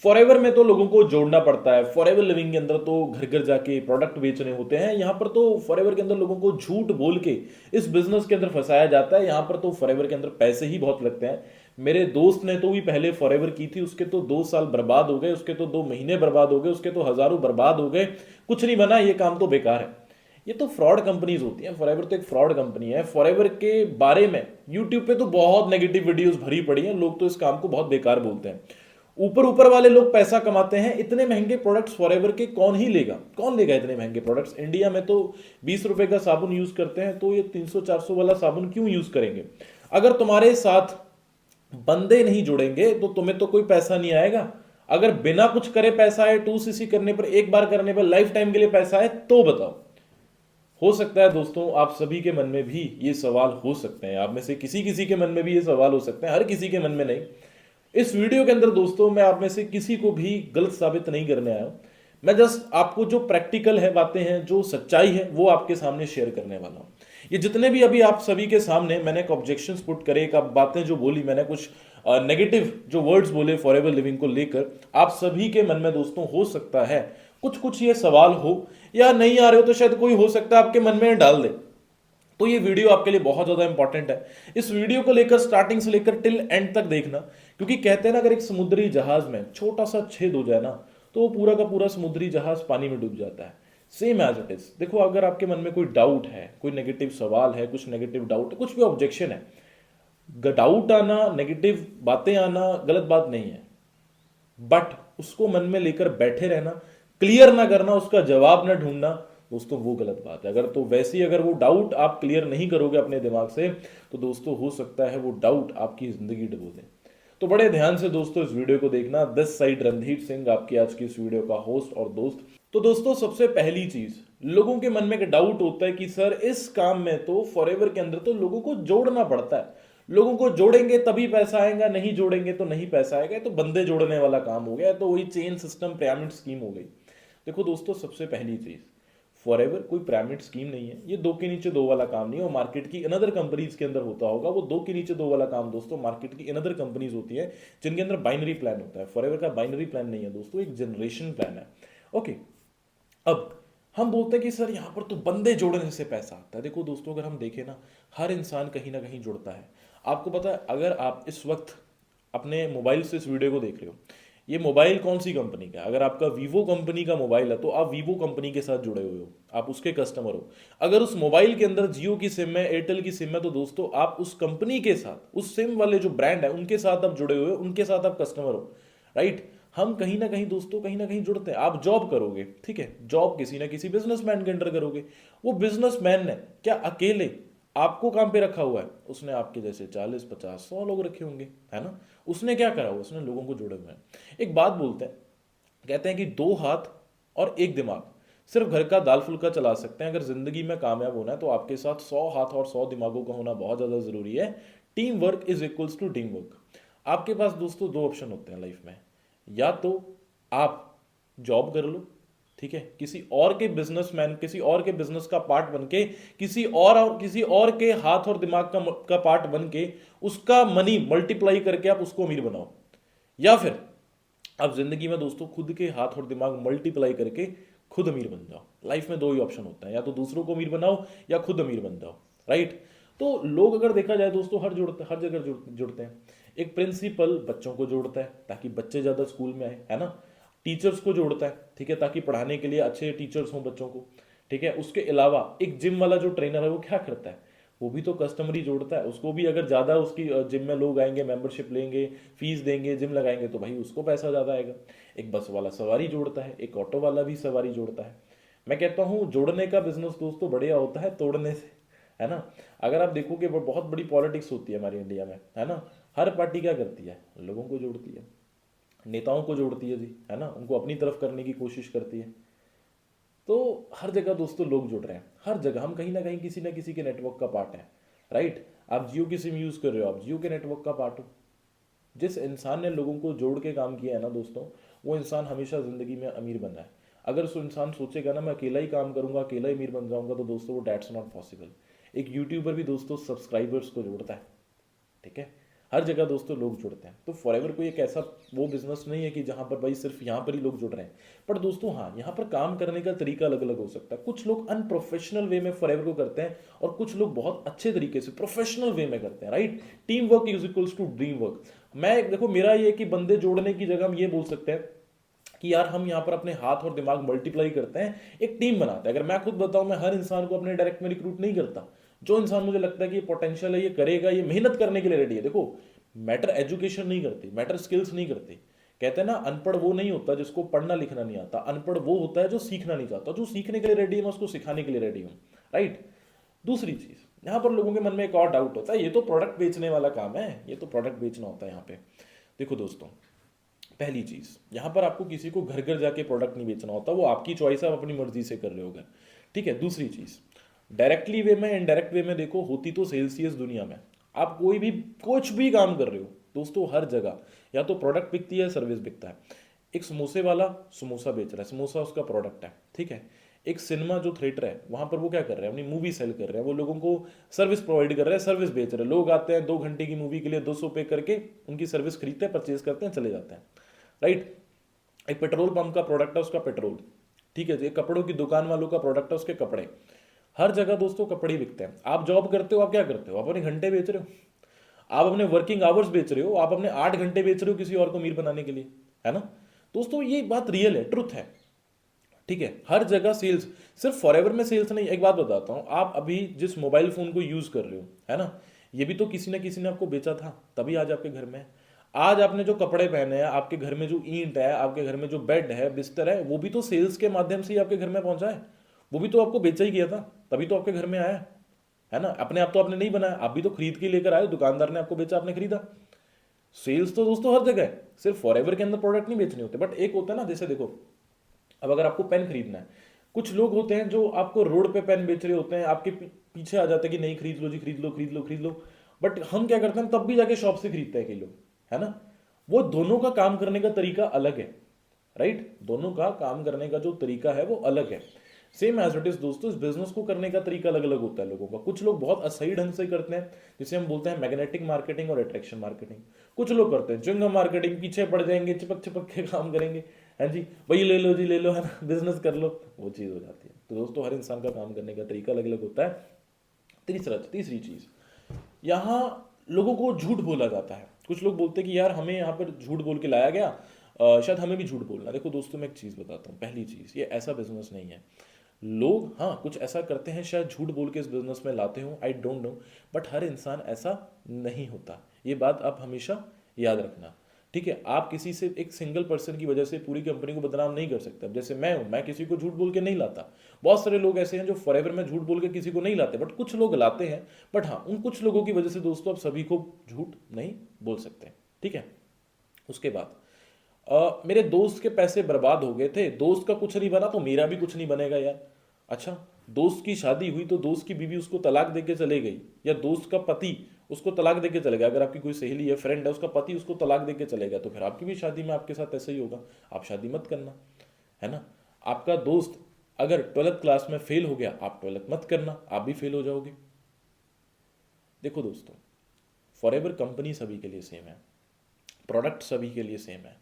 Forever में तो लोगों को जोड़ना पड़ता है, फॉरएवर लिविंग के अंदर तो घर घर जाके प्रोडक्ट बेचने होते हैं। यहाँ पर तो फॉरएवर के अंदर लोगों को झूठ बोल के इस बिजनेस के अंदर फंसाया जाता है। यहाँ पर तो फॉरएवर के अंदर पैसे ही बहुत लगते हैं। मेरे दोस्त ने तो भी पहले फॉरएवर की थी, उसके तो 2 साल बर्बाद हो गए, उसके तो 2 महीने बर्बाद हो गए, उसके तो हजारों बर्बाद हो गए, कुछ नहीं बना, ये काम तो बेकार है। ये तो फ्रॉड कंपनीज होती हैं। फॉरएवर तो एक फ्रॉड कंपनी है। फॉरएवर के बारे में यूट्यूब पे तो बहुत नेगेटिव वीडियोस भरी पड़ी हैं, लोग तो इस काम को बहुत बेकार बोलते हैं। ऊपर ऊपर वाले लोग पैसा कमाते हैं। इतने महंगे प्रोडक्ट्स फॉरएवर के कौन ही लेगा, कौन लेगा इतने महंगे प्रोडक्ट्स। इंडिया में तो 20 रुपए का साबुन यूज करते हैं, तो ये 300-400 वाला साबुन क्यों यूज करेंगे। अगर तुम्हारे साथ बंदे नहीं जुड़ेंगे तो तुम्हें तो कोई पैसा नहीं आएगा। अगर बिना कुछ करे पैसा है, 2cc करने पर, एक बार करने पर लाइफ टाइम के लिए पैसा है, तो बताओ। हो सकता है दोस्तों आप सभी के मन में भी ये सवाल हो सकते हैं, आप में से किसी किसी के मन में भी ये सवाल हो सकते हैं, हर किसी के मन में नहीं। इस वीडियो के अंदर दोस्तों मैं आप में से किसी को भी गलत साबित नहीं करने आया हूं। मैं जस्ट आपको जो प्रैक्टिकल है बातें हैं, जो सच्चाई है, वो आपके सामने शेयर करने वाला हूं। ये जितने भी अभी आप सभी के सामने मैंने एक ऑब्जेक्शंस पुट करे, एक आप बातें जो बोली मैंने, कुछ नेगेटिव जो वर्ड्स बोले फॉरएवर लिविंग को लेकर, आप सभी के मन में दोस्तों हो सकता है कुछ कुछ ये सवाल हो, या नहीं आ रहे हो तो शायद कोई हो सकता है आपके मन में डाल दे। तो ये वीडियो आपके लिए बहुत ज्यादा इंपॉर्टेंट है। इस वीडियो को लेकर स्टार्टिंग से लेकर टिल एंड तक देखना, क्योंकि कहते हैं ना, अगर एक समुद्री जहाज में छोटा सा छेद हो जाए ना, तो वो पूरा का पूरा समुद्री जहाज पानी में डूब जाता है। Same as it is. देखो, अगर आपके मन में कोई डाउट है, कोई नेगेटिव सवाल है, कुछ नेगेटिव डाउट है, कुछ भी ऑब्जेक्शन है, डाउट आना, नेगेटिव बातें आना गलत बात नहीं है, बट उसको मन में लेकर बैठे रहना, क्लियर ना करना, उसका जवाब ना ढूंढना, दोस्तों वो गलत बात है। अगर तो वैसे ही अगर वो डाउट आप क्लियर नहीं करोगे अपने दिमाग से, तो दोस्तों हो सकता है वो डाउट आपकी जिंदगी डुबो दे। तो बड़े ध्यान से दोस्तों इस वीडियो को देखना। दिस साइड रणधीर सिंह, आपकी आज की इस वीडियो का होस्ट और दोस्त। तो दोस्तों सबसे पहली चीज, लोगों के मन में एक डाउट होता है कि सर इस काम में तो फॉरएवर के अंदर तो लोगों को जोड़ना पड़ता है, लोगों को जोड़ेंगे तभी पैसा आएगा, नहीं जोड़ेंगे तो नहीं पैसा आएगा, तो बंदे जोड़ने वाला काम हो गया, तो वही चेन सिस्टम पिरामिड स्कीम हो गई। देखो दोस्तों, सबसे पहली चीज, फॉरएवर कोई पिरामिड स्कीम नहीं है। ये दो के नीचे दो वाला काम नहीं है। वो मार्केट की अनदर कंपनीज के अंदर होता होगा। वो दो के नीचे दो वाला काम दोस्तों मार्केट की अनदर कंपनीज होती है, जिनके अंदर बाइनरी प्लान होता है। फॉरएवर का बाइनरी प्लान नहीं है दोस्तों, एक जनरेशन प्लान है। ओके, अब हम बोलते हैं कि सर यहाँ पर तो बंदे जोड़ने से पैसा आता है। देखो दोस्तों, अगर हम देखें ना, हर इंसान कहीं ना कहीं जुड़ता है। आपको पता है, अगर आप इस वक्त अपने मोबाइल से इस वीडियो को देख रहे हो, ये मोबाइल कौन सी कंपनी का है? अगर आपका वीवो कंपनी का मोबाइल है तो आप वीवो कंपनी के साथ जुड़े हुए हो, आप उसके कस्टमर हो। अगर उस मोबाइल के अंदर जियो की सिम है, एयरटेल की सिम है, तो दोस्तों आप उस कंपनी के साथ, उस सिम वाले जो ब्रांड है उनके साथ आप जुड़े हुए हो, उनके साथ आप कस्टमर हो, राइट। हम कहीं ना कहीं दोस्तों, कहीं ना कहीं जुड़ते हैं। आप जॉब करोगे, ठीक है, जॉब किसी ना किसी बिजनेसमैन के अंडर करोगे। वो बिजनेसमैन ने क्या अकेले आपको काम पे रखा हुआ है? उसने आपके जैसे 40, 50, 100 लोग रखे होंगे, है ना। उसने क्या करा हुआ? उसने लोगों को जोड़े हुए हैं। एक बात बोलते हैं, कहते हैं कि 2 हाथ और 1 दिमाग सिर्फ घर का दाल फुल्का चला सकते हैं। अगर जिंदगी में कामयाब होना है तो आपके साथ 100 हाथ और 100 दिमागों का होना बहुत ज्यादा जरूरी है। Team work is equals to team work. आपके पास दोस्तों 2 ऑप्शन होते हैं लाइफ में। या तो आप जॉब कर लो, ठीक है, किसी और के बिजनेसमैन, किसी और के बिजनेस का पार्ट बन के, किसी और के हाथ और दिमाग का पार्ट बन के, उसका मनी मल्टीप्लाई करके आप उसको अमीर बनाओ। या फिर आप जिंदगी में दोस्तों खुद के हाथ और दिमाग मल्टीप्लाई करके खुद अमीर बन जाओ। लाइफ में 2 ही ऑप्शन होता है, या तो दूसरों को अमीर बनाओ या खुद अमीर बन जाओ, राइट। तो लोग अगर देखा जाए दोस्तों हर जगह जुड़ते हैं। एक प्रिंसिपल बच्चों को जोड़ता है ताकि बच्चे ज्यादा स्कूल में आए, है ना। टीचर्स को जोड़ता है, ठीक है, ताकि पढ़ाने के लिए अच्छे टीचर्स हों बच्चों को, ठीक है। उसके अलावा एक जिम वाला जो ट्रेनर है वो क्या करता है? वो भी तो कस्टमर ही जोड़ता है। उसको भी अगर ज्यादा उसकी जिम में लोग आएंगे, मेंबरशिप लेंगे, फीस देंगे, जिम लगाएंगे, तो भाई उसको पैसा ज्यादा आएगा। एक बस वाला सवारी जोड़ता है, एक ऑटो वाला भी सवारी जोड़ता है। मैं कहता हूं जोड़ने का बिजनेस दोस्तों बढ़िया होता है तोड़ने से, है ना। अगर आप देखोगे वो बहुत बड़ी पॉलिटिक्स होती है हमारी इंडिया में, है ना। हर पार्टी क्या करती है? लोगों को जोड़ती है, नेताओं को जोड़ती है जी, है ना, उनको अपनी तरफ करने की कोशिश करती है। तो हर जगह दोस्तों लोग जुड़ रहे हैं, हर जगह हम कहीं ना किसी के नेटवर्क का पार्ट है, राइट। आप जियो की सिम यूज कर रहे हो, आप जियो के नेटवर्क का पार्ट हो। जिस इंसान ने लोगों को जोड़ के काम किया है ना दोस्तों, वो इंसान हमेशा जिंदगी में अमीर बना है। अगर उस इंसान सोचेगा ना मैं अकेला ही काम करूंगा, अकेला ही अमीर बन जाऊंगा, तो दोस्तों वो डेट्स नॉट पॉसिबल। एक यूट्यूबर भी दोस्तों सब्सक्राइबर्स को जोड़ता है, ठीक है। हर जगह दोस्तों लोग जुड़ते हैं। तो फॉरएवर कोई एक ऐसा वो बिजनेस नहीं है कि जहाँ पर भाई सिर्फ यहाँ पर ही लोग जुड़ रहे हैं। पर दोस्तों हाँ, यहाँ पर काम करने का तरीका अलग अलग हो सकता है। कुछ लोग अनप्रोफेशनल वे में फॉरएवर को करते हैं और कुछ लोग बहुत अच्छे तरीके से प्रोफेशनल वे में करते हैं, right. Team work is equals to dream work. मैं देखो, मेरा ये कि बंदे जोड़ने की जगह हम ये बोल सकते हैं कि यार हम यहाँ पर अपने हाथ और दिमाग मल्टीप्लाई करते हैं, एक टीम बनाते हैं। अगर मैं खुद बताऊं, मैं हर इंसान को अपने डायरेक्ट में रिक्रूट नहीं करता। जो इंसान मुझे लगता है कि ये पोटेंशियल है, ये करेगा, ये मेहनत करने के लिए रेडी है। देखो, मैटर एजुकेशन नहीं करती, मैटर स्किल्स नहीं करती। कहते हैं ना, अनपढ़ वो नहीं होता जिसको पढ़ना लिखना नहीं आता, अनपढ़ वो होता है जो सीखना नहीं चाहता। जो सीखने के लिए रेडी है, मैं उसको सिखाने के लिए रेडी हूँ, राइट। दूसरी चीज, यहाँ पर लोगों के मन में एक और डाउट होता है, ये तो प्रोडक्ट बेचने वाला काम है, ये तो प्रोडक्ट बेचना होता है यहाँ पे। देखो दोस्तों, पहली चीज, यहां पर आपको किसी को घर घर जाके प्रोडक्ट नहीं बेचना होता, वो आपकी चॉइस है, आप अपनी मर्जी से कर रहे होगे, ठीक है। दूसरी चीज, डायरेक्टली वे में इनडायरेक्ट वे में देखो, होती तो सेल्स ही है इस दुनिया में। आप कोई भी कुछ भी काम कर रहे हो दोस्तों, हर जगह या तो प्रोडक्ट बिकती है, सर्विस बिकता है। एक समोसे वाला समोसा बेच रहा है, समोसा उसका प्रोडक्ट है, ठीक है। एक सिनेमा जो थिएटर है, वहां पर वो क्या कर रहे हैं, अपनी मूवी सेल कर रहे हैं, वो लोगों को सर्विस प्रोवाइड कर रहे हैं, सर्विस बेच रहे हैं। लोग आते हैं 2 घंटे की मूवी के लिए 200 पे करके उनकी सर्विस खरीदते हैं, परचेज करते हैं, चले जाते हैं, राइट। एक पेट्रोल पंप का प्रोडक्ट है उसका पेट्रोल, ठीक है। एक कपड़ों की दुकान वालों का प्रोडक्ट है उसके कपड़े। हर जगह दोस्तों कपड़े बिकते हैं। आप जॉब करते हो, आप क्या करते हो, आप अपने घंटे बेच रहे हो, आप अपने वर्किंग आवर्स बेच रहे हो, आप अपने 8 घंटे बेच रहे हो किसी और को अमीर बनाने के लिए, है ना। दोस्तों ये बात रियल है, ट्रुथ है, ठीक है। हर जगह सेल्स, सिर्फ फॉरएवर में सेल्स नहीं। एक बात बताता हूं, आप अभी जिस मोबाइल फोन को यूज कर रहे हो, है ना, ये भी तो किसी ना किसी ने आपको बेचा था, तभी आज आपके घर में है। आज आपने जो कपड़े पहने हैं, आपके घर में जो ईंट है, आपके घर में जो बेड है, बिस्तर है, वो भी तो सेल्स के माध्यम से ही आपके घर में पहुंचा है। वो भी तो आपको बेचा ही गया था, तभी तो आपके घर में आया है ना। अपने आप तो आपने नहीं बनाया, आप भी तो खरीद के लेकर आए, दुकानदार ने आपको बेचा, आपने खरीदा। सेल्स तो दोस्तों हर जगह है, सिर्फ फॉरएवर के अंदर प्रोडक्ट नहीं बेचने होते। बट एक होता है ना, जैसे देखो, अब अगर आपको पेन खरीदना है, कुछ लोग होते हैं जो आपको रोड पे पेन बेच रहे होते हैं, आपके पीछे आ जाते हैं कि नहीं खरीद लो जी, खरीद लो खरीद लो खरीद लो। बट हम क्या करते हैं, तब भी जाके शॉप से खरीदते हैं कई लोग, है ना। वो दोनों का काम करने का तरीका अलग है, राइट। दोनों का काम करने का जो तरीका है वो अलग है। सेम एज इट इज दोस्तों, इस बिजनेस को करने का तरीका अलग अलग होता है लोगों का। कुछ लोग बहुत असही ढंग से करते हैं, जिसे हम बोलते हैं मैग्नेटिक मार्केटिंग और अट्रैक्शन मार्केटिंग। कुछ लोग करते हैं च्युइंगम मार्केटिंग, पीछे पड़ जाएंगे, चिपक चिपक के काम करेंगे, है जी, भाई ले लो जी ले लो, है ना, बिजनेस कर लो, वो चीज हो जाती है। तो दोस्तों हर इंसान का काम करने का तरीका अलग अलग होता है। तीसरी चीज, यहाँ लोगों को झूठ बोला जाता है। कुछ लोग बोलते हैं कि यार हमें यहाँ पर झूठ बोल के लाया गया, शायद हमें भी झूठ बोलना। देखो दोस्तों, मैं एक चीज बताता हूँ। पहली चीज, ये ऐसा बिजनेस नहीं है। लोग हाँ कुछ ऐसा करते हैं, शायद झूठ बोल के इस बिजनेस में लाते हो, आई डोंट नो, बट हर इंसान ऐसा नहीं होता। ये बात आप हमेशा याद रखना, ठीक है। आप किसी से, एक सिंगल पर्सन की वजह से पूरी कंपनी को बदनाम नहीं कर सकते। अब जैसे मैं हूं, मैं किसी को झूठ बोल के नहीं लाता। बहुत सारे लोग ऐसे हैं जो फॉरएवर में झूठ बोल के किसी को नहीं लाते, बट कुछ लोग लाते हैं। बट हाँ, उन कुछ लोगों की वजह से दोस्तों आप सभी को झूठ नहीं बोल सकते, ठीक है। उसके बाद मेरे दोस्त के पैसे बर्बाद हो गए थे, दोस्त का कुछ नहीं बना तो मेरा भी कुछ नहीं बनेगा यार। अच्छा, दोस्त की शादी हुई तो दोस्त की बीवी उसको तलाक देके चले गई, या दोस्त का पति उसको तलाक देके चले गया। अगर आपकी कोई सहेली है, फ्रेंड है, उसका पति उसको तलाक देके चले गया, तो फिर आपकी भी शादी में आपके साथ ऐसा ही होगा। आप शादी मत करना, है ना। आपका दोस्त अगर 12th क्लास में फेल हो गया, आप 12th मत करना, आप भी फेल हो जाओगे। देखो दोस्तों, फॉरएवर कंपनी सभी के लिए सेम है, प्रोडक्ट सभी के लिए सेम है,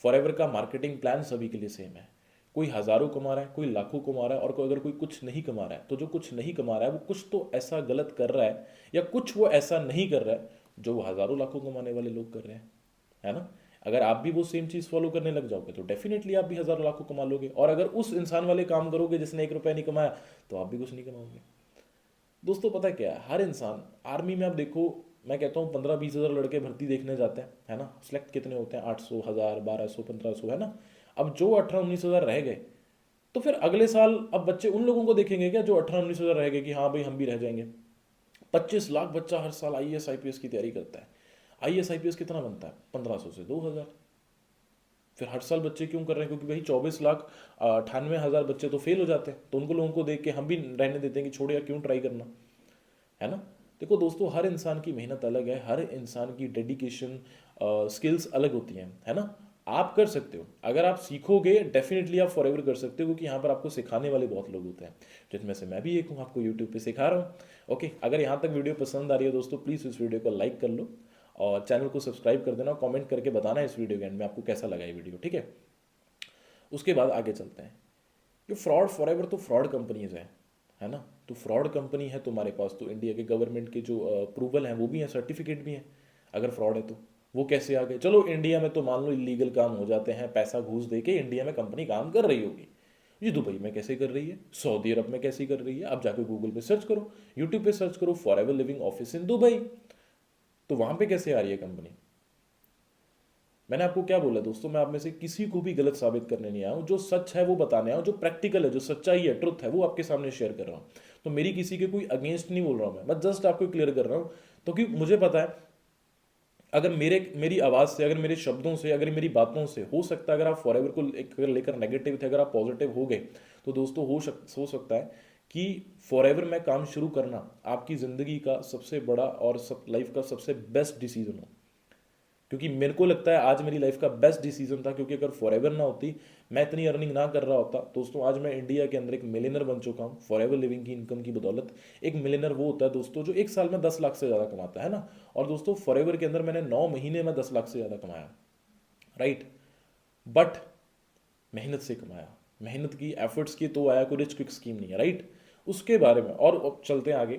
फॉरएवर का मार्केटिंग प्लान सभी के लिए सेम है। कोई हजारों कमा रहा है, कोई लाखों कमा रहा है, और कोई अगर कोई कुछ नहीं कमा रहा है, तो जो कुछ नहीं कमा रहा है वो कुछ तो ऐसा गलत कर रहा है, या कुछ वो ऐसा नहीं कर रहा है जो वो हजारों लाखों कमाने वाले लोग कर रहे हैं, है ना। अगर आप भी वो सेम चीज फॉलो करने लग जाओगे तो डेफिनेटली आप भी हजारों लाखों कमा लोगे। और अगर उस इंसान वाले काम करोगे जिसने 1 रुपया नहीं कमाया, तो आप भी कुछ नहीं कमाओगे। दोस्तों पता क्या है, हर इंसान, आर्मी में आप देखो, मैं कहता हूँ 15-20 हज़ार लड़के भर्ती देखने जाते हैं, है ना। सिलेक्ट कितने होते हैं, 800, 1000, 1200, 1500, है ना। अब जो 18-19 हज़ार रह गए, तो फिर अगले साल अब बच्चे उन लोगों को देखेंगे क्या जो 18-19 हज़ार रह गए, कि हाँ भाई हम भी रह जाएंगे। 25 लाख बच्चा हर साल आईएएस आईपीएस की तैयारी करता है। आईएएस आईपीएस कितना बनता है, 1500 से 2000। फिर हर साल बच्चे क्यों कर रहे हैं, क्योंकि भाई 24,98,000 बच्चे तो फेल हो जाते हैं, तो उनको लोगों को देख के हम भी रहने देते हैं कि छोड़ो यार, क्यों ट्राई करना, है ना। देखो दोस्तों, हर इंसान की मेहनत अलग है, हर इंसान की डेडिकेशन, स्किल्स अलग होती हैं, है ना। आप कर सकते हो, अगर आप सीखोगे डेफिनेटली आप फॉरएवर कर सकते हो, क्योंकि यहाँ पर आपको सिखाने वाले बहुत लोग होते हैं, जिनमें से मैं भी एक हूँ, आपको यूट्यूब पे सिखा रहा हूँ। ओके, अगर यहाँ तक वीडियो पसंद आ रही है दोस्तों, प्लीज़ इस वीडियो को लाइक कर लो, और चैनल को सब्सक्राइब कर देना और कमेंट करके बताना इस वीडियो के एंड में आपको कैसा लगा ये वीडियो, ठीक है। उसके बाद आगे चलते हैं। ये फ्रॉड फॉरएवर तो फ्रॉड कंपनीज हैं, है ना। तो फ्रॉड कंपनी है तुम्हारे पास, तो इंडिया के गवर्नमेंट के जो अप्रूवल हैं वो भी हैं, सर्टिफिकेट भी हैं। अगर फ्रॉड है तो वो कैसे आ गए? चलो इंडिया में तो मान लो इलीगल काम हो जाते हैं, पैसा घूस दे के इंडिया में कंपनी काम कर रही होगी। ये दुबई में कैसे कर रही है, सऊदी अरब में कैसे कर रही है? आप जाकर गूगल पे सर्च करो, यूट्यूब पे सर्च करो, forever living office in Dubai, तो वहां पे कैसे आ रही है कंपनी? मैंने आपको क्या बोला दोस्तों, मैं आप में से किसी को भी गलत साबित करने नहीं आया हूं, जो सच है वो बताने आया हूं, जो प्रैक्टिकल है, जो सच्चाई है, ट्रुथ है, वो आपके सामने शेयर कर रहा हूं। तो मेरी किसी के कोई अगेंस्ट नहीं बोल रहा हूं, मैं जस्ट आपको क्लियर कर रहा हूं। तो कि मुझे पता है अगर मेरी आवाज से, अगर मेरे शब्दों से, अगर मेरी बातों से हो सकता है, अगर आप फॉरएवर को अगर लेकर नेगेटिव थे, अगर आप पॉजिटिव हो गए, तो दोस्तों हो सकता है कि फॉरएवर में काम शुरू करना आपकी जिंदगी का सबसे बड़ा और लाइफ का सबसे बेस्ट डिसीजन हो। क्योंकि मेरे को लगता है आज मेरी लाइफ का बेस्ट डिसीजन था, क्योंकि अगर फॉरएवर ना होती, मैं इतनी अर्निंग ना कर रहा होता दोस्तों, आज मैं इंडिया के अंदर एक मिलियनर बन चुका हूँ फॉरएवर लिविंग की इनकम की बदौलत। एक मिलियनर वो होता है दोस्तों जो एक साल में 10 लाख से ज़्यादा कमाता है ना। और दोस्तों फॉरएवर के अंदर मैंने 9 महीने में 10 लाख से ज़्यादा कमाया, राइट। बट मेहनत से कमाया, मेहनत की, एफर्ट्स की, तो आया, कोई रिच क्विक स्कीम नहीं है, राइट। उसके बारे में और अब चलते हैं आगे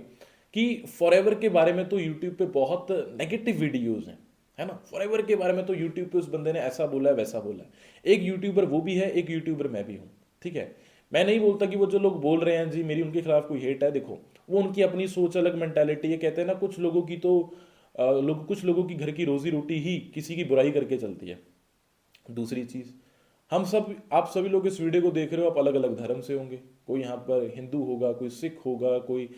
कि फॉरएवर के बारे में तो यूट्यूब पे बहुत नेगेटिव वीडियोज हैं, है ना। फॉरएवर के बारे में तो यूट्यूब पे उस बंदे ने ऐसा बोला है, वैसा बोला है। एक यूट्यूबर वो भी है, एक यूट्यूबर मैं भी हूँ, ठीक है। मैं नहीं बोलता कि वो जो लोग बोल रहे हैं जी मेरी उनके खिलाफ कोई हेट है, देखो वो उनकी अपनी सोच, अलग मेंटालिटी है। कहते हैं ना कुछ लोगों की तो कुछ लोगों की घर की रोजी रोटी ही किसी की बुराई करके चलती है। दूसरी चीज, हम सब, आप सभी लोग इस वीडियो को देख रहे हो, आप अलग अलग धर्म से होंगे। कोई यहाँ पर हिंदू होगा, कोई सिख होगा, कोई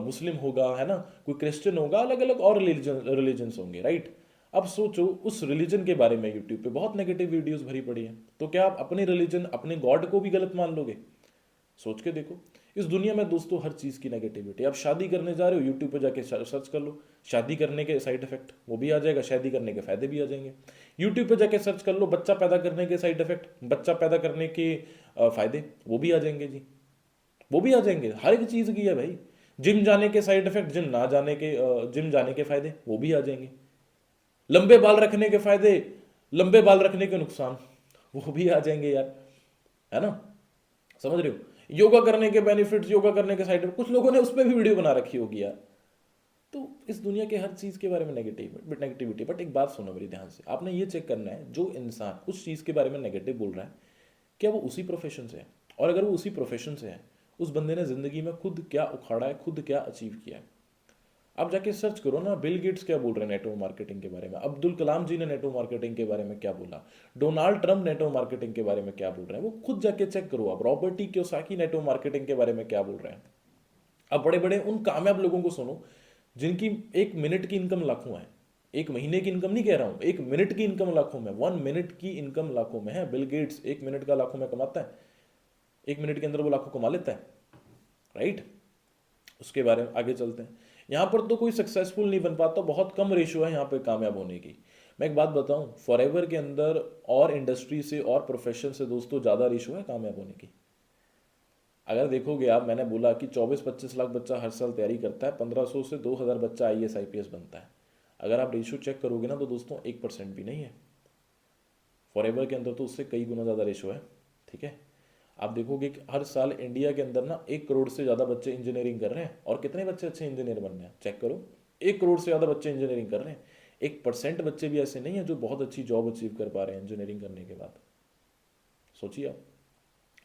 मुस्लिम होगा, है ना, कोई क्रिश्चियन होगा, अलग अलग और रिलीजन्स होंगे, राइट। अब सोचो उस रिलीजन के बारे में यूट्यूब पे बहुत नेगेटिव वीडियोस भरी पड़ी हैं, तो क्या आप अपने रिलीजन, अपने गॉड को भी गलत मान लोगे? सोच के देखो। इस दुनिया में दोस्तों हर चीज़ की नेगेटिविटी। आप शादी करने जा रहे हो, यूट्यूब पे जाके सर्च कर लो, शादी करने के साइड इफेक्ट, वो भी आ जाएगा, शादी करने के फायदे भी आ जाएंगे। यूट्यूब पे जाके सर्च कर लो बच्चा पैदा करने के साइड इफेक्ट, बच्चा पैदा करने के फायदे, वो भी आ जाएंगे जी, वो भी आ जाएंगे। हर एक चीज़ की है भाई। जिम जाने के साइड इफेक्ट, जिम ना जाने के, जिम जाने के फायदे, वो भी आ जाएंगे। लंबे बाल रखने के फायदे, लंबे बाल रखने के नुकसान, वो भी आ जाएंगे यार, है ना। समझ रहे हो? योगा करने के बेनिफिट्स, योगा करने के साइड, कुछ लोगों ने उस पर भी वीडियो बना रखी होगी यार। तो इस दुनिया के हर चीज़ के बारे में नेगेटिविटी। बट एक बात सुनो मेरी ध्यान से, आपने ये चेक करना है जो इंसान उस चीज़ के बारे में नेगेटिव बोल रहा है, क्या वो उसी प्रोफेशन से है? और अगर वो उसी प्रोफेशन से है, उस बंदे ने जिंदगी में खुद क्या उखाड़ा है, खुद क्या अचीव किया है। आप जाके सर्च करो ना, बिल गेट्स क्या बोल रहे हैं नेटवर्क मार्केटिंग के बारे में, अब्दुल कलाम जी ने नेटवर्क मार्केटिंग के बारे में क्या बोला, डोनाल्ड ट्रंप नेटवर्क मार्केटिंग के बारे में क्या बोल रहे हैं, वो खुद जाके चेक करो आप। Robert T Kiyosaki network marketing के बारे में क्या बोल रहे हैं। अब बड़े बड़े उन कामयाब लोगों को सुनो जिनकी 1 मिनट की इनकम लाखों है। 1 महीने की इनकम नहीं कह रहा हूं, 1 मिनट की इनकम लाखों में, 1 मिनट की इनकम लाखों में है। बिल गेट्स 1 मिनट का लाखों में कमाता है, 1 मिनट के अंदर वो लाखों कमा लेता है, राइट। उसके बारे में आगे चलते हैं। यहाँ पर तो कोई सक्सेसफुल नहीं बन पाता, बहुत कम रेशियो है यहाँ पे कामयाब होने की। मैं एक बात बताऊं, फॉरएवर के अंदर और इंडस्ट्री से और प्रोफेशन से दोस्तों ज़्यादा रेशियो है कामयाब होने की। अगर देखोगे आप, मैंने बोला कि 24-25 लाख बच्चा हर साल तैयारी करता है, 1500 से 2000 बच्चा IAS IPS बनता है। अगर आप रेशियो चेक करोगे ना तो दोस्तों 1% भी नहीं है। फॉरएवर के अंदर तो उससे कई गुना ज़्यादा रेशियो है, ठीक है। आप देखोगे कि हर साल इंडिया के अंदर ना 1 करोड़ से ज़्यादा बच्चे इंजीनियरिंग कर रहे हैं। और कितने बच्चे अच्छे इंजीनियर बन रहे हैं चेक करो, 1 करोड़ से ज़्यादा बच्चे इंजीनियरिंग कर रहे हैं। 1% बच्चे भी ऐसे नहीं है जो बहुत अच्छी जॉब अचीव कर पा रहे हैं इंजीनियरिंग करने के बाद। सोचिए आप,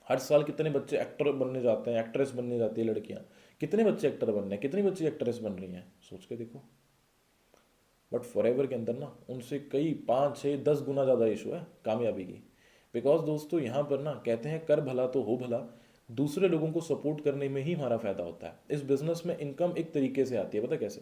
हर साल कितने बच्चे एक्टर बनने जाते हैं, एक्ट्रेस बनने जाती है लड़कियां, कितने बच्चे एक्टर बन रहे हैं, कितनी बच्ची एक्ट्रेस बन रही हैं, सोच के देखो। बट फॉरएवर के अंदर ना उनसे कई 5, 6, 10 गुना ज़्यादा रेशो है कामयाबी की। बिकॉज दोस्तों यहाँ पर ना कहते हैं कर भला तो हो भला, दूसरे लोगों को सपोर्ट करने में ही हमारा फायदा होता है। इस बिजनेस में इनकम एक तरीके से आती है, पता कैसे?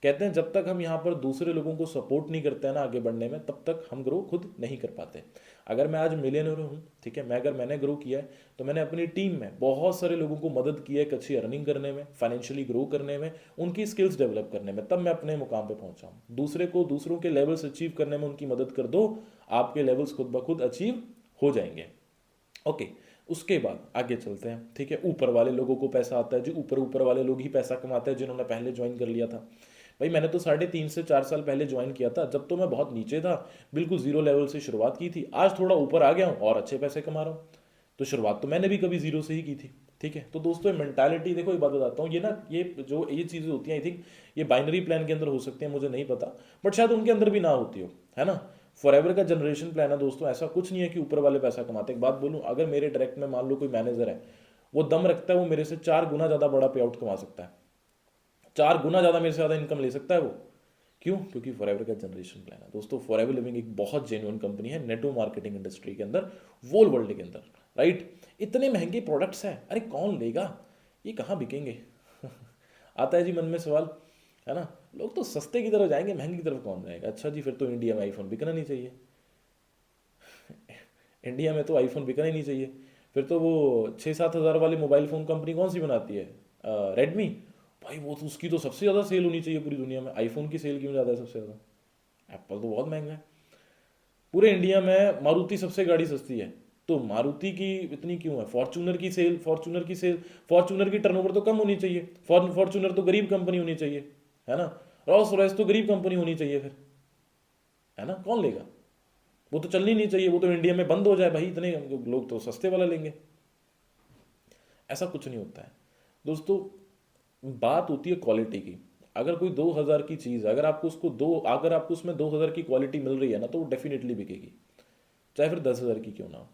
कहते हैं जब तक हम यहाँ पर दूसरे लोगों को सपोर्ट नहीं करते हैं ना आगे बढ़ने में, तब तक हम ग्रो खुद नहीं कर पाते। अगर मैं आज मिलियनर हूँ, ठीक है, अगर मैंने ग्रो किया है तो मैंने अपनी टीम में बहुत सारे लोगों को मदद की है एक अच्छी अर्निंग करने में, फाइनेंशियली ग्रो करने में, उनकी स्किल्स डेवलप करने में, तब मैं अपने मुकाम पे पहुंचा हूँ। दूसरे को दूसरों के लेवल्स अचीव करने में उनकी मदद कर दो, आपके लेवल्स खुद ब खुद अचीव हो जाएंगे। ओके, उसके बाद आगे चलते हैं, ठीक है। ऊपर वाले लोगों को पैसा आता है जी, ऊपर वाले लोग ही पैसा कमाते हैं जिन्होंने पहले ज्वाइन कर लिया था। भाई मैंने तो 3.5 से 4 साल पहले ज्वाइन किया था, जब तो मैं बहुत नीचे था, बिल्कुल जीरो लेवल से शुरुआत की थी। आज थोड़ा ऊपर आ गया हूँ और अच्छे पैसे कमा रहा हूँ। तो शुरुआत तो मैंने भी कभी जीरो से ही की थी। ठीक है, तो दोस्तों ये मेंटालिटी देखो, एक बात बताता हूँ, ये ना ये चीज़ें होती हैं, आई थिंक ये बाइनरी प्लान के अंदर हो सकती हैं, मुझे नहीं पता, बट शायद उनके अंदर भी ना होती हो, है ना। फॉरएवर का जनरेशन प्लान है दोस्तों, ऐसा कुछ नहीं है कि ऊपर वाले पैसा कमाते। एक बात बोलूँ, अगर मेरे डायरेक्ट में मान लो कोई मैनेजर है, वो दम रखता है, वो मेरे से 4 गुना ज़्यादा बड़ा पे आउट कमा सकता है, 4 गुना ज़्यादा मेरे से ज़्यादा इनकम ले सकता है वो। क्यों? क्योंकि फॉरएवर का जनरेशन प्लान है दोस्तों। फॉरएवर लिविंग एक बहुत जेन्युइन कंपनी है नेटवर्क मार्केटिंग इंडस्ट्री के अंदर, वोल वर्ल्ड के अंदर, राइट। इतने महंगे प्रोडक्ट्स हैं, अरे कौन लेगा, ये कहाँ बिकेंगे? आता है जी मन में सवाल, है ना। लोग तो सस्ते की तरफ जाएंगे, महंगी की तरफ कौन जाएगा। अच्छा जी, फिर तो इंडिया में आईफोन बिकना नहीं चाहिए। इंडिया में तो आईफोन बिकना ही नहीं चाहिए। फिर तो वो 6-7 हज़ार वाले मोबाइल फ़ोन कंपनी कौन सी बनाती है, रेडमी, भाई वो तो उसकी तो सबसे ज़्यादा सेल होनी चाहिए पूरी दुनिया में। आईफोन की सेल क्यों ज़्यादा है सबसे ज़्यादा? एप्पल तो बहुत महंगा है। पूरे इंडिया में मारुति सबसे गाड़ी सस्ती है, तो मारुति की इतनी क्यों है? फॉर्चूनर की सेल, फॉर्चूनर की टर्नओवर तो कम होनी चाहिए। फॉर्चूनर तो गरीब कंपनी होनी चाहिए, है ना। रॉल्स रॉयस तो गरीब कंपनी होनी चाहिए फिर, है ना। कौन लेगा? वो तो चलनी नहीं चाहिए, वो तो इंडिया में बंद हो जाए भाई, इतने लोग तो सस्ते वाला लेंगे। ऐसा कुछ नहीं होता है दोस्तों। बात होती है क्वालिटी की। अगर कोई 2,000 की चीज़, अगर आपको उसमें 2,000 की क्वालिटी मिल रही है ना, तो वो डेफिनेटली बिकेगी, चाहे फिर 10,000 की क्यों ना हो।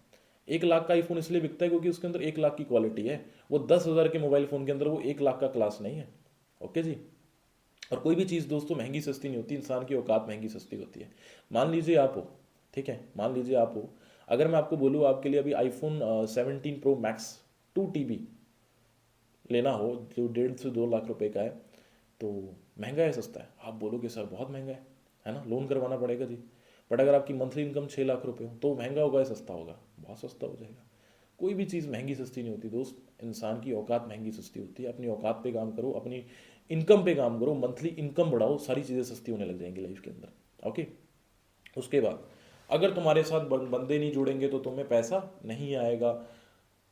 1 लाख का आईफोन इसलिए बिकता है क्योंकि उसके अंदर 1 लाख की क्वालिटी है। वो 10,000 के मोबाइल फ़ोन के अंदर वो 1 लाख का क्लास नहीं है। ओके जी। और कोई भी चीज़ दोस्तों महंगी सस्ती नहीं होती, इंसान की औकात महंगी सस्ती होती है। मान लीजिए आप हो, ठीक है, मान लीजिए आप हो, अगर मैं आपको बोलूँ आपके लिए अभी आईफोन 17 प्रो मैक्स 2 TB लेना हो, जो 1.5 से 2 लाख रुपए का है, तो महंगा है सस्ता है? आप बोलोगे सर बहुत महंगा है ना, लोन करवाना पड़ेगा जी। बट अगर आपकी मंथली इनकम 6 लाख रुपए हो, तो महंगा होगा या सस्ता होगा? बहुत सस्ता हो जाएगा। कोई भी चीज़ महंगी सस्ती नहीं होती दोस्त, इंसान की औकात महंगी सस्ती होती है। अपनी औकात पे काम करो, अपनी इनकम पे काम करो, मंथली इनकम बढ़ाओ, सारी चीज़ें सस्ती होने लग जाएंगी लाइफ के अंदर। ओके। उसके बाद अगर तुम्हारे साथ बंदे नहीं जुड़ेंगे तो तुम्हें पैसा नहीं आएगा।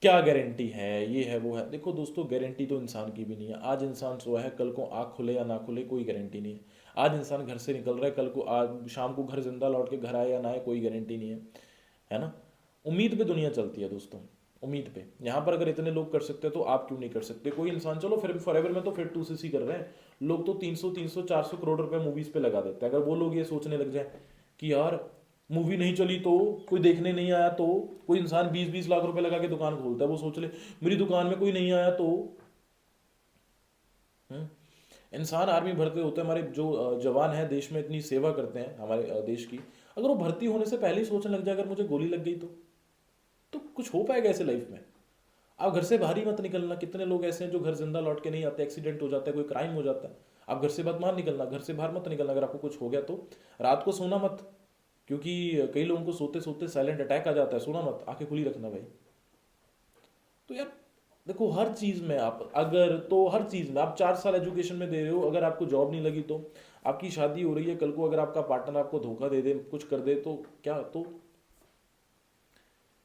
क्या गारंटी है, ये है वो है? देखो दोस्तों, गारंटी तो इंसान की भी नहीं है। आज इंसान सोया है, कल को आँख खुले या ना खुले कोई गारंटी नहीं है। आज इंसान घर से निकल रहा है, कल को आज शाम को घर जिंदा लौट के घर आए या ना आए कोई गारंटी नहीं है ना। उम्मीद पे दुनिया चलती है दोस्तों, उम्मीद पे। यहाँ पर अगर इतने लोग कर सकते हैं तो आप क्यों नहीं कर सकते? कोई इंसान, चलो फिर फॉरएवर में तो फिर 2CC कर रहे हैं लोग, तो 300-400 करोड़ रुपए मूवीज पे लगा देते हैं। अगर वो लोग ये सोचने लग जाए कि यार मूवी नहीं चली तो, कोई देखने नहीं आया तो, कोई इंसान 20-20 लाख रुपए लगा के दुकान खोलता है, वो सोच ले मेरी दुकान में कोई नहीं आया तो। हम्म? इंसान आर्मी भरते होते हैं, हमारे जो जवान हैं देश में इतनी सेवा करते हैं हमारे देश की, अगर वो भर्ती होने से पहले ही सोचने लग जाए अगर मुझे गोली लग गई तो कुछ हो पाएगा ऐसे लाइफ में? आप घर से बाहर ही मत निकलना। कितने लोग ऐसे हैं जो घर जिंदा लौट के नहीं आते, एक्सीडेंट हो जाता है, कोई क्राइम हो जाता है, आप घर से मत निकलना, घर से बाहर मत निकलना। अगर आपको कुछ हो गया तो रात को सोना मत, क्योंकि कई लोगों को सोते सोते साइलेंट अटैक आ जाता है। सोना मत, आंखें खुली रखना भाई। तो यार देखो, हर चीज़ में आप अगर, तो हर चीज़ में आप 4 साल एजुकेशन में दे रहे हो, अगर आपको जॉब नहीं लगी तो, आपकी शादी हो रही है, कल को अगर आपका पार्टनर आपको धोखा दे दे, कुछ कर दे, तो क्या? तो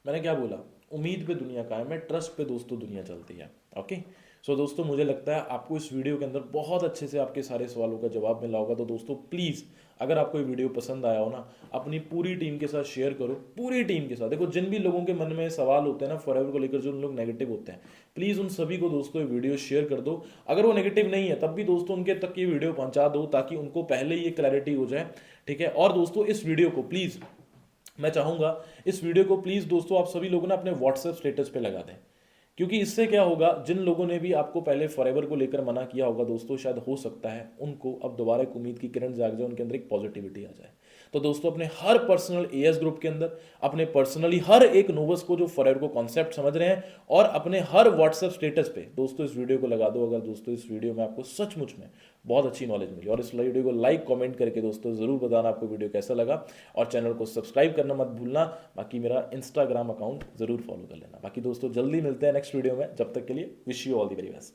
मैंने क्या बोला, उम्मीद पे दुनिया कायम है, ट्रस्ट पे दोस्तों दुनिया चलती है। ओके। सो दोस्तों, मुझे लगता है आपको इस वीडियो के अंदर बहुत अच्छे से आपके सारे सवालों का जवाब मिला होगा। तो दोस्तों प्लीज़, अगर आपको ये वीडियो पसंद आया हो ना, अपनी पूरी टीम के साथ शेयर करो, पूरी टीम के साथ। देखो, जिन भी लोगों के मन में सवाल होते हैं ना फॉरएवर को लेकर, जो उन लोग नेगेटिव होते हैं, प्लीज़ उन सभी को दोस्तों ये वीडियो शेयर कर दो। अगर वो नेगेटिव नहीं है तब भी दोस्तों उनके तक ये वीडियो पहुंचा दो, ताकि उनको पहले ही ये क्लैरिटी हो जाए। ठीक है। और दोस्तों इस वीडियो को प्लीज़, मैं चाहूंगा इस वीडियो को प्लीज़ दोस्तों आप सभी लोगों ने अपने व्हाट्सएप स्टेटस पे लगा दें, क्योंकि इससे क्या होगा, जिन लोगों ने भी आपको पहले फॉरएवर को लेकर मना किया होगा दोस्तों, शायद हो सकता है उनको अब दोबारा एक उम्मीद की किरण जाग जाए, उनके अंदर एक पॉजिटिविटी आ जाए। तो दोस्तों अपने हर पर्सनल एएस ग्रुप के अंदर, अपने पर्सनली हर एक नोवस को जो फॉरएवर को कॉन्सेप्ट समझ रहे हैं, और अपने हर व्हाट्सएप स्टेटस पे दोस्तों इस वीडियो को लगा दो। अगर दोस्तों इस वीडियो में आपको सचमुच में बहुत अच्छी नॉलेज मिली, और इस वीडियो को लाइक कमेंट करके दोस्तों जरूर बताना आपको वीडियो कैसा लगा, और चैनल को सब्सक्राइब करना मत भूलना। बाकी मेरा इंस्टाग्राम अकाउंट जरूर फॉलो कर लेना। बाकी दोस्तों जल्दी मिलते हैं नेक्स्ट वीडियो में, जब तक के लिए wish you all the very best.